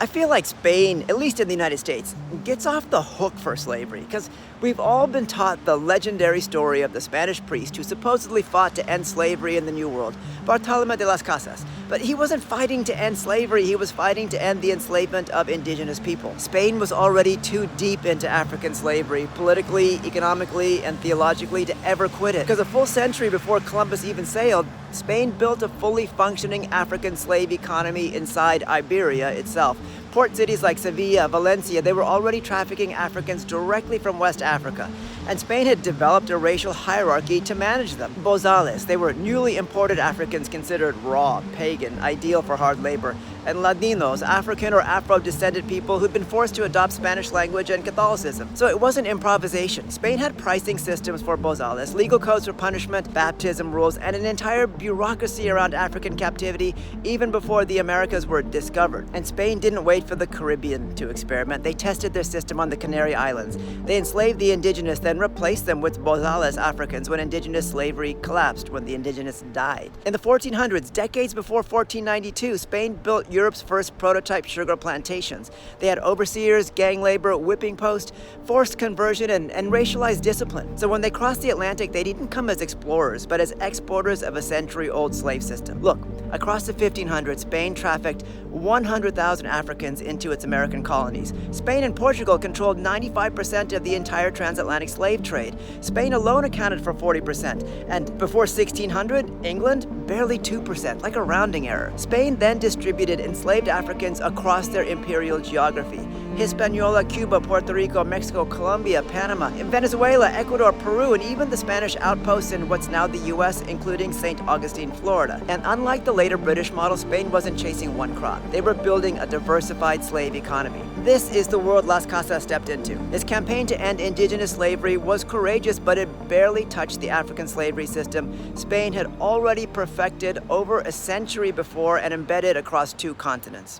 I feel like Spain, at least in the United States, gets off the hook for slavery because we've all been taught the legendary story of the Spanish priest who supposedly fought to end slavery in the New World, Bartolomé de las Casas. But he wasn't fighting to end slavery, he was fighting to end the enslavement of indigenous people. Spain was already too deep into African slavery, politically, economically, and theologically, to ever quit it. Because a full century before Columbus even sailed, Spain built a fully functioning African slave economy inside Iberia itself. Port cities like Sevilla, Valencia, they were already trafficking Africans directly from West Africa. And Spain had developed a racial hierarchy to manage them. Bozales, they were newly imported Africans considered raw, pagan, ideal for hard labor. And Ladinos, African or Afro-descended people who'd been forced to adopt Spanish language and Catholicism. So it wasn't improvisation. Spain had pricing systems for Bozales, legal codes for punishment, baptism rules, and an entire bureaucracy around African captivity even before the Americas were discovered. And Spain didn't wait for the Caribbean to experiment. They tested their system on the Canary Islands. They enslaved the indigenous, then replaced them with Bozales Africans when indigenous slavery collapsed, when the indigenous died. In the 1400s, decades before 1492, Spain built Europe's first prototype sugar plantations. They had overseers, gang labor, whipping post, forced conversion, and racialized discipline. So when they crossed the Atlantic, they didn't come as explorers, but as exporters of a century-old slave system. Look, across the 1500s, Spain trafficked 100,000 Africans into its American colonies. Spain and Portugal controlled 95% of the entire transatlantic slave trade. Spain alone accounted for 40%, and before 1600, England, barely 2%, like a rounding error. Spain then distributed enslaved Africans across their imperial geography. Hispaniola, Cuba, Puerto Rico, Mexico, Colombia, Panama, Venezuela, Ecuador, Peru, and even the Spanish outposts in what's now the US, including St. Augustine, Florida. And unlike the later British model, Spain wasn't chasing one crop. They were building a diversified slave economy. This is the world Las Casas stepped into. Its campaign to end indigenous slavery was courageous, but it barely touched the African slavery system Spain had already perfected over a century before and embedded across two continents.